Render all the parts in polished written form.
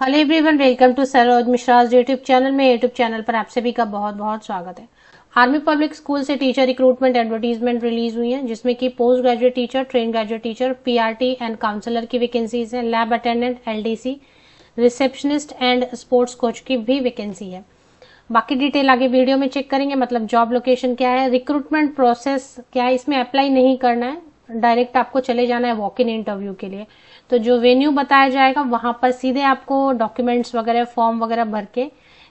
Hello everyone, welcome to Saroj Mishra's YouTube channel में। YouTube channel पर आप सभी का बहुत बहुत स्वागत है। आर्मी पब्लिक स्कूल से टीचर रिक्रूटमेंट एडवर्टीजमेंट रिलीज हुई है, जिसमें कि post graduate teacher, train graduate teacher, PRT and counsellor की वैकेंसीज है। Lab attendant, LDC, receptionist and sports coach की भी वैकेंसी है। बाकी डिटेल आगे वीडियो में चेक करेंगे। मतलब जॉब लोकेशन क्या है, रिक्रूटमेंट प्रोसेस क्या है, इसमें अप्लाई नहीं करना है, डायरेक्ट आपको चले जाना है वॉक इन इंटरव्यू के लिए। तो जो वेन्यू बताया जाएगा वहां पर सीधे आपको डॉक्यूमेंट्स वगैरह, फॉर्म वगैरह भर के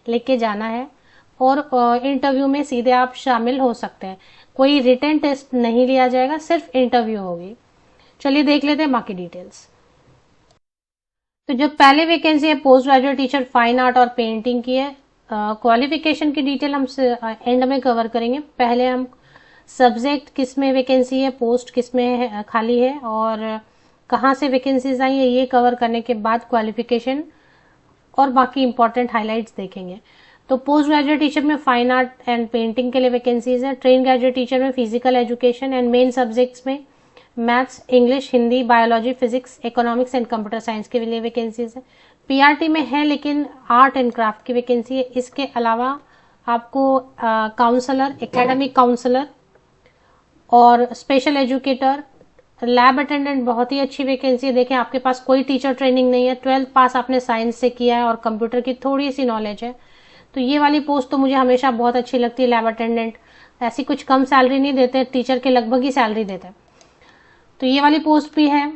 लेके जाना है और इंटरव्यू में सीधे आप शामिल हो सकते हैं। कोई रिटन टेस्ट नहीं लिया जाएगा, सिर्फ इंटरव्यू होगी। चलिए देख लेते हैं बाकी डिटेल्स। तो जो पहले वैकेंसी है post graduate teacher fine art और पेंटिंग की है। क्वालिफिकेशन की डिटेल हम एंड में कवर करेंगे। पहले हम सब्जेक्ट किस में वैकेंसी है, पोस्ट किस में है, खाली है और कहाँ से वैकेंसीज आई है, ये कवर करने के बाद क्वालिफिकेशन और बाकी इंपॉर्टेंट हाइलाइट्स देखेंगे। तो पोस्ट ग्रेजुएट टीचर में फाइन आर्ट एंड पेंटिंग के लिए वैकेंसीज है। ट्रेन ग्रेजुएट टीचर में physical education and main subjects में maths, English, Hindi, biology, physics, economics and computer science के लिए वैकेंसीज है। पीआरटी में है लेकिन आर्ट एंड क्राफ्ट की वैकेंसी है। इसके अलावा आपको काउंसलर, एकेडमिक काउंसलर और स्पेशल एजुकेटर, लैब अटेंडेंट बहुत ही अच्छी वैकेंसी है। देखें, आपके पास कोई टीचर ट्रेनिंग नहीं है, 12th पास आपने साइंस से किया है और कंप्यूटर की थोड़ी सी नॉलेज है, तो ये वाली पोस्ट तो मुझे हमेशा बहुत अच्छी लगती है। लैब अटेंडेंट ऐसी कुछ कम सैलरी नहीं देते, टीचर के लगभग ही सैलरी देते हैं, तो ये वाली पोस्ट भी है।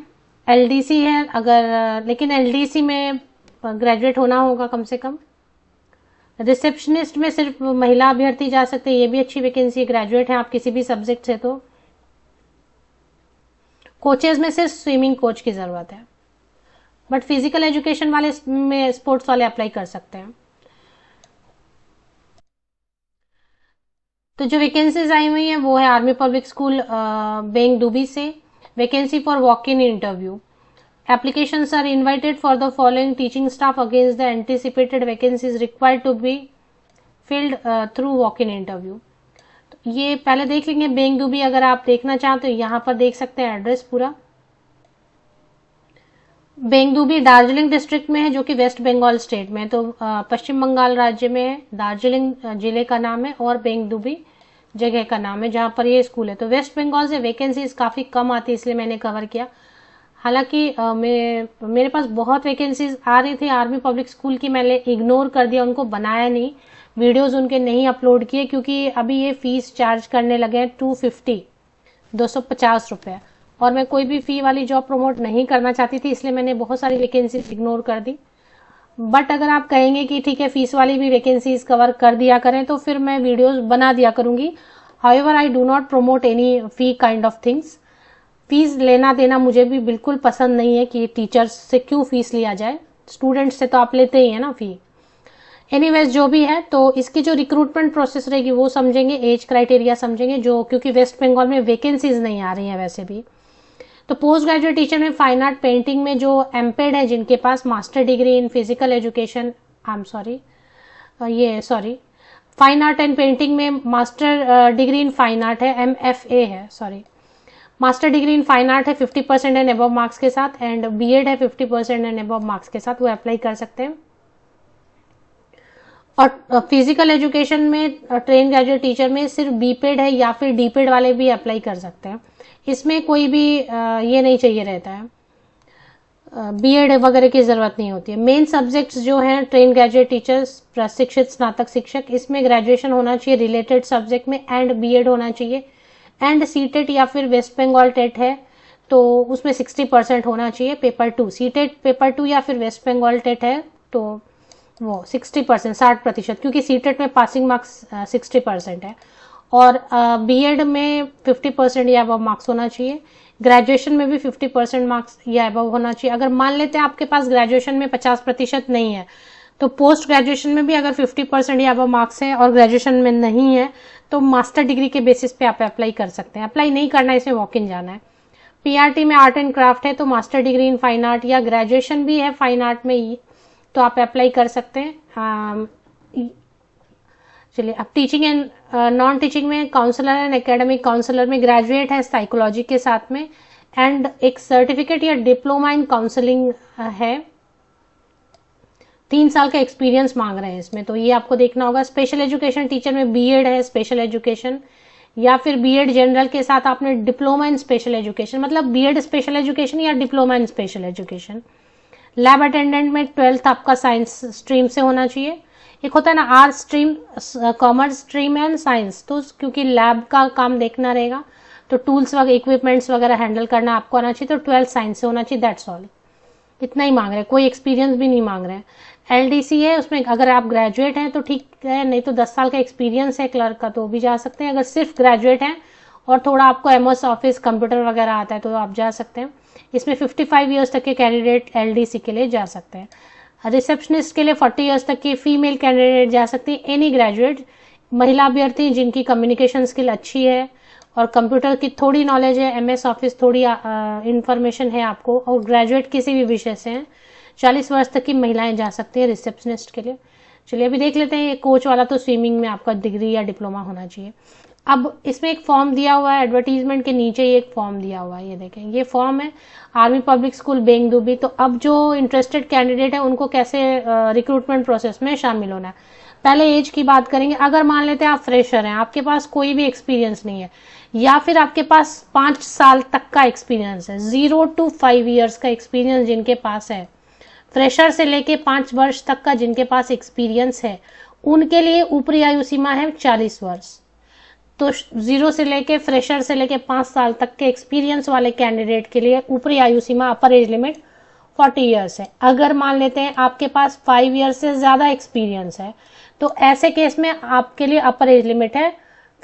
एलडीसी है अगर, लेकिन एलडीसी में ग्रेजुएट होना होगा कम से कम। रिसेप्शनिस्ट में सिर्फ महिला अभ्यर्थी जा सकते हैं, ये भी अच्छी वैकेंसी है। ग्रेजुएट है आप किसी भी सब्जेक्ट से तो। कोचेज में सिर्फ स्विमिंग कोच की जरूरत है, बट फिजिकल एजुकेशन वाले में स्पोर्ट्स वाले अप्लाई कर सकते हैं। तो जो वैकेंसीज आई हुई है वो है आर्मी पब्लिक स्कूल बेंगडुबी से। Vacancy for walk in interview. Applications are invited for the following teaching staff against the anticipated vacancies required to be filled through walk-in interview। तो ये पहले देख लेंगे बेंगडुबी, अगर आप देखना चाहते हो यहाँ पर देख सकते हैं एड्रेस पूरा। बेंगडुबी दार्जिलिंग डिस्ट्रिक्ट में है, जो कि वेस्ट बंगाल स्टेट में है। तो पश्चिम बंगाल राज्य में है। दार्जिलिंग जिले का नाम है और बेंगडुबी जगह का नाम है जहां पर ये स्कूल है। तो वेस्ट बंगाल से वैकेंसीज काफी कम आती है, इसलिए मैंने कवर किया। हालांकि मेरे पास बहुत वैकेंसीज आ रही थी आर्मी पब्लिक स्कूल की, मैंने इग्नोर कर दिया, उनको बनाया नहीं, वीडियोस उनके नहीं अपलोड किए, क्योंकि अभी ये फीस चार्ज करने लगे हैं 250 रुपए, और मैं कोई भी फी वाली जॉब प्रमोट नहीं करना चाहती थी, इसलिए मैंने बहुत सारी वैकेंसीज इग्नोर कर दी। बट अगर आप कहेंगे कि ठीक है फीस वाली भी वैकेंसीज कवर कर दिया करें, तो फिर मैं वीडियोस बना दिया करूंगी। However I do not promote any fee kind of things. Fees लेना देना मुझे भी बिल्कुल पसंद नहीं है कि टीचर्स से क्यों फीस लिया जाए, स्टूडेंट्स से तो आप लेते ही है ना फी। एनीवेज जो भी है, तो इसकी जो रिक्रूटमेंट प्रोसेस रहेगी वो समझेंगे, एज क्राइटेरिया समझेंगे, जो क्योंकि वेस्ट बंगाल में वैकेंसीज नहीं आ रही हैं वैसे भी। तो पोस्ट ग्रेजुएट टीचर में फाइन आर्ट पेंटिंग में जो एमपेड है, जिनके पास master degree in physical education, fine art and painting में master degree in fine art है, MFA है, master degree in fine art है 50% एंड अबव मार्क्स के साथ, एंड बीएड है 50% एंड अबव मार्क्स के साथ, वो अप्लाई कर सकते हैं। और फिजिकल एजुकेशन में ट्रेन ग्रेजुएट टीचर में सिर्फ बीपेड है या फिर डीपेड वाले भी अप्लाई कर सकते हैं। इसमें कोई भी ये नहीं चाहिए रहता है, बीएड वगैरह की जरूरत नहीं होती है। मेन सब्जेक्ट्स जो हैं ट्रेन ग्रेजुएट टीचर्स, प्रशिक्षित स्नातक शिक्षक, इसमें ग्रेजुएशन होना चाहिए रिलेटेड सब्जेक्ट में एंड बीएड होना चाहिए, एंड सीटेट या फिर वेस्ट बंगाल टेट है तो उसमें 60% होना चाहिए। पेपर 2 सीटेट, पेपर 2 या फिर वेस्ट बंगाल टेट है तो वो 60%, 60%, क्योंकि सीटेट में पासिंग मार्क्स 60% है, और बीएड में 50% या अबव मार्क्स होना चाहिए। ग्रेजुएशन में भी 50% मार्क्स या अबव होना चाहिए। अगर मान लेते हैं आपके पास ग्रेजुएशन में 50% नहीं है, तो पोस्ट ग्रेजुएशन में भी अगर 50% या अबव मार्क्स है और ग्रेजुएशन में नहीं है, तो मास्टर डिग्री के बेसिस पे आप अप्लाई कर सकते हैं। अप्लाई नहीं करना है, इसमें वॉक इन जाना है। पीआरटी में आर्ट एंड क्राफ्ट है तो master degree in fine art या ग्रेजुएशन भी है फाइन आर्ट में, तो आप अप्लाई कर सकते हैं। चलिए अब टीचिंग एंड नॉन टीचिंग में काउंसलर एंड एकेडमिक काउंसलर में ग्रेजुएट है साइकोलॉजी के साथ में, एंड एक सर्टिफिकेट या डिप्लोमा इन काउंसलिंग है। 3 साल का एक्सपीरियंस मांग रहे हैं इसमें, तो ये आपको देखना होगा। स्पेशल एजुकेशन टीचर में बीएड है स्पेशल एजुकेशन, या फिर बीएड जनरल के साथ आपने डिप्लोमा इन स्पेशल एजुकेशन, मतलब बीएड स्पेशल एजुकेशन या diploma in special education. Lab attendant में 12th आपका साइंस स्ट्रीम से होना चाहिए। एक होता है ना arts stream, commerce stream and science, तो क्योंकि लैब का काम देखना रहेगा तो टूल्स वगैरह इक्विपमेंट्स वगैरह हैंडल करना आपको आना चाहिए, तो 12th साइंस से होना चाहिए, दैट्स ऑल। इतना ही मांग रहे हैं, कोई एक्सपीरियंस भी नहीं मांग रहे हैं। एलडीसी है, उसमें अगर आप ग्रेजुएट हैं तो ठीक है, नहीं तो 10 साल का एक्सपीरियंस है क्लर्क का तो भी जा सकते हैं। अगर सिर्फ ग्रेजुएट हैं और थोड़ा आपको एमएस ऑफिस कंप्यूटर वगैरह आता है तो आप जा सकते हैं। इसमें 55 ईयर्स तक के कैंडिडेट एलडीसी के लिए जा सकते हैं। रिसेप्शनिस्ट के लिए 40 ईयर्स तक की फीमेल कैंडिडेट जा सकती है। एनी ग्रेजुएट महिला अभ्यर्थी जिनकी कम्युनिकेशन स्किल अच्छी है और कंप्यूटर की थोड़ी नॉलेज है, एमएस ऑफिस थोड़ी इंफॉर्मेशन है आपको, और ग्रेजुएट किसी भी विषय से हैं, 40 वर्ष तक की महिलाएं जा सकती हैं रिसेप्शनिस्ट के लिए। चलिए अभी देख लेते हैं। ये कोच वाला तो स्विमिंग में आपका डिग्री या डिप्लोमा होना चाहिए। अब इसमें एक फॉर्म दिया हुआ है, एडवर्टीजमेंट के नीचे ही एक फॉर्म दिया हुआ है, ये देखें, ये फॉर्म है आर्मी पब्लिक स्कूल बेंगदुबी। तो अब जो इंटरेस्टेड कैंडिडेट है उनको कैसे रिक्रूटमेंट प्रोसेस में शामिल होना है। पहले एज की बात करेंगे। अगर मान लेते हैं आप फ्रेशर हैं, आपके पास कोई भी एक्सपीरियंस नहीं है, या फिर आपके पास 5 साल तक का एक्सपीरियंस है, 0 to 5 ईयर्स का एक्सपीरियंस जिनके पास है, फ्रेशर से लेके 5 वर्ष तक का जिनके पास एक्सपीरियंस है, उनके लिए ऊपरी आयु सीमा है 40 वर्ष। तो 0 से लेके फ्रेशर से लेके 5 साल तक के एक्सपीरियंस वाले कैंडिडेट के लिए ऊपरी आयु सीमा अपर एज लिमिट 40 ईयर्स है। अगर मान लेते हैं आपके पास 5 ईयर्स से ज्यादा एक्सपीरियंस है तो ऐसे केस में आपके लिए अपर एज लिमिट है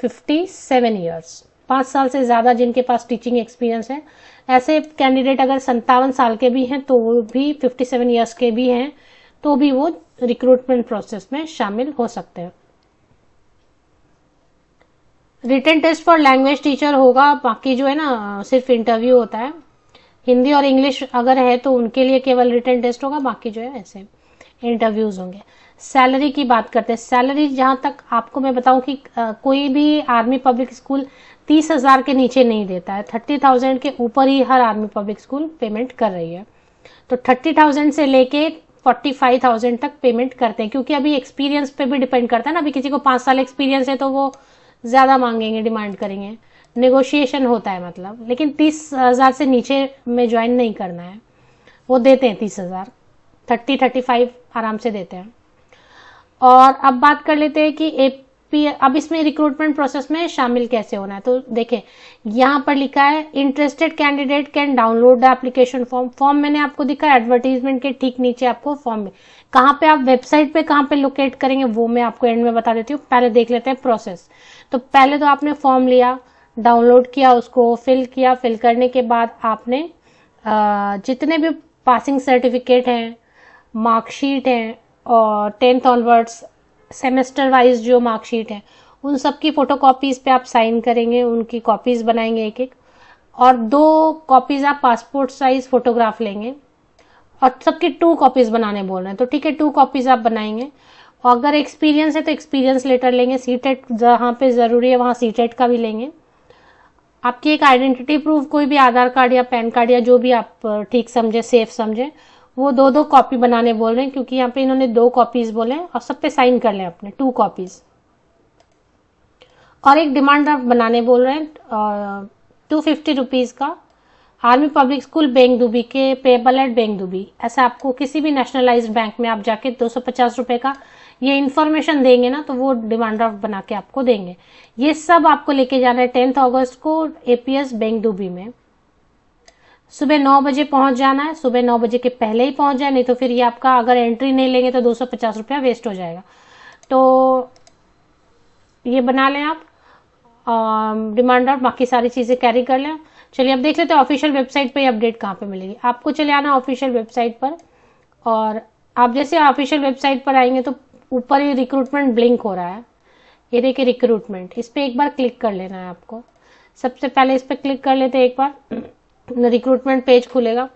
57 ईयर्स। 5 साल से ज्यादा जिनके पास टीचिंग एक्सपीरियंस है, ऐसे कैंडिडेट अगर 57 साल के भी हैं तो वो भी 57 ईयर्स के भी हैं तो भी वो रिक्रूटमेंट प्रोसेस में शामिल हो सकते हैं। Written test for language teacher होगा, बाकी जो है ना सिर्फ इंटरव्यू होता है। हिंदी और इंग्लिश अगर है तो उनके लिए केवल रिटन टेस्ट होगा, बाकी जो है ऐसे इंटरव्यूज होंगे। सैलरी की बात करते हैं। सैलरी जहां तक आपको मैं बताऊं कि कोई भी आर्मी पब्लिक स्कूल 30,000 के नीचे नहीं देता है, 30,000 के ऊपर ही हर आर्मी पब्लिक स्कूल पेमेंट कर रही है। तो 30,000 से लेके 45,000 तक पेमेंट करते हैं, क्योंकि अभी एक्सपीरियंस पे भी डिपेंड करता है ना। अभी किसी को 5 साल एक्सपीरियंस है तो वो ज्यादा मांगेंगे, डिमांड करेंगे, नेगोशिएशन होता है मतलब। लेकिन 30,000 से नीचे में ज्वाइन नहीं करना है, वो देते हैं 30,000, 30-35 आराम से देते हैं। और अब बात कर लेते हैं कि एपी, अब इसमें रिक्रूटमेंट प्रोसेस में शामिल कैसे होना है। तो देखें यहाँ पर लिखा है interested candidate can download the application form. Form मैंने आपको दिखा एडवर्टीजमेंट के ठीक नीचे आपको फॉर्म में, कहाँ पे आप वेबसाइट पे कहाँ पे लोकेट करेंगे वो मैं आपको एंड में बता देती हूँ। पहले देख लेते हैं प्रोसेस। तो पहले तो आपने फॉर्म लिया, डाउनलोड किया, उसको फिल किया। फिल करने के बाद आपने जितने भी पासिंग सर्टिफिकेट हैं, मार्कशीट हैं और 10th ऑनवर्ड्स सेमेस्टर वाइज जो मार्कशीट है उन सब की फोटोकॉपीज पे आप साइन करेंगे, उनकी कॉपीज बनाएंगे एक एक, और 2 कॉपीज आप पासपोर्ट साइज फोटोग्राफ लेंगे, और सबकी 2 कॉपीज बनाने बोल रहे हैं तो ठीक है 2 कॉपीज आप बनाएंगे। और अगर एक्सपीरियंस है तो एक्सपीरियंस लेटर लेंगे, सीटेट जहां पे जरूरी है वहां सीटेट का भी लेंगे। आपकी एक आइडेंटिटी प्रूफ, कोई भी आधार कार्ड या पैन कार्ड या जो भी आप ठीक समझे, सेफ समझे, वो 2-2 कॉपी बनाने बोल रहे हैं, क्योंकि यहाँ पे इन्होंने 2 कॉपीज बोले और सब पे साइन कर लें अपने 2 कॉपीज। और एक डिमांड ड्राफ्ट बनाने बोल रहे हैं 250 रुपीज का, आर्मी पब्लिक स्कूल बेंगदुबी के, पेबल एट बेंगदुबी। ऐसा आपको किसी भी नेशनलाइज्ड बैंक में आप जाके 250 रुपए का ये इन्फॉर्मेशन देंगे ना तो वो डिमांड ड्राफ्ट बना के आपको देंगे। ये सब आपको लेके जाना है 10th अगस्त को एपीएस बेंगदुबी में। सुबह 9 बजे पहुंच जाना है, सुबह 9 बजे के पहले ही पहुंच जाए, नहीं तो फिर ये आपका अगर एंट्री नहीं लेंगे तो 250 रुपया वेस्ट हो जाएगा। तो ये बना लें आप डिमांड ड्राफ्ट, बाकी सारी चीजें कैरी कर लें। चलिए अब देख लेते हैं ऑफिशियल वेबसाइट पे अपडेट कहाँ पे मिलेगी। आपको चले आना ऑफिशियल वेबसाइट पर, और आप जैसे ऑफिशियल वेबसाइट पर आएंगे तो ऊपर ही रिक्रूटमेंट ब्लिंक हो रहा है, ये देखिए रिक्रूटमेंट, इस पे एक बार क्लिक कर लेना है आपको। सबसे पहले इस पे क्लिक कर लेते हैं एक बार, रिक्रूटमेंट पेज खुलेगा,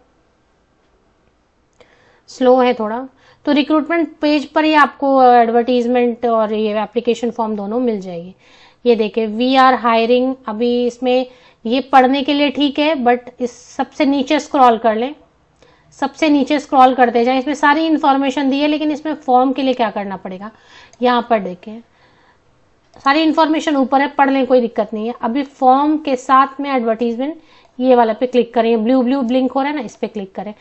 स्लो है थोड़ा। तो रिक्रूटमेंट पेज पर ही आपको एडवर्टीजमेंट और ये एप्लीकेशन फॉर्म दोनों मिल जाएगी। ये देखिए वी आर हायरिंग, अभी इसमें ये पढ़ने के लिए ठीक है, बट इस सबसे नीचे स्क्रॉल कर लें, सबसे नीचे स्क्रॉल करते जाएं। इसमें सारी इंफॉर्मेशन दी है, लेकिन इसमें फॉर्म के लिए क्या करना पड़ेगा, यहाँ पर देखें सारी इंफॉर्मेशन ऊपर है, पढ़ लें कोई दिक्कत नहीं है। अभी फॉर्म के साथ में एडवर्टीजमेंट ये वाला पे क्लिक करें, ब्लू ब्लू ब्लिंक हो रहा है ना, इस पे क्लिक करें।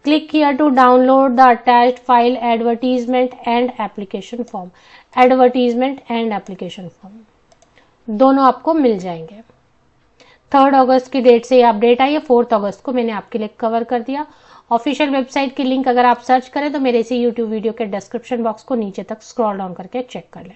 Click here to download the attached file advertisement and application form. Advertisement and application form दोनों आपको मिल जाएंगे। 3 अगस्त की डेट से ये अपडेट आई है, 4 अगस्त को मैंने आपके लिए कवर कर दिया। ऑफिशियल वेबसाइट की लिंक अगर आप सर्च करें तो मेरे इसी यूट्यूब वीडियो के डिस्क्रिप्शन बॉक्स को नीचे तक स्क्रॉल डाउन करके चेक कर लें।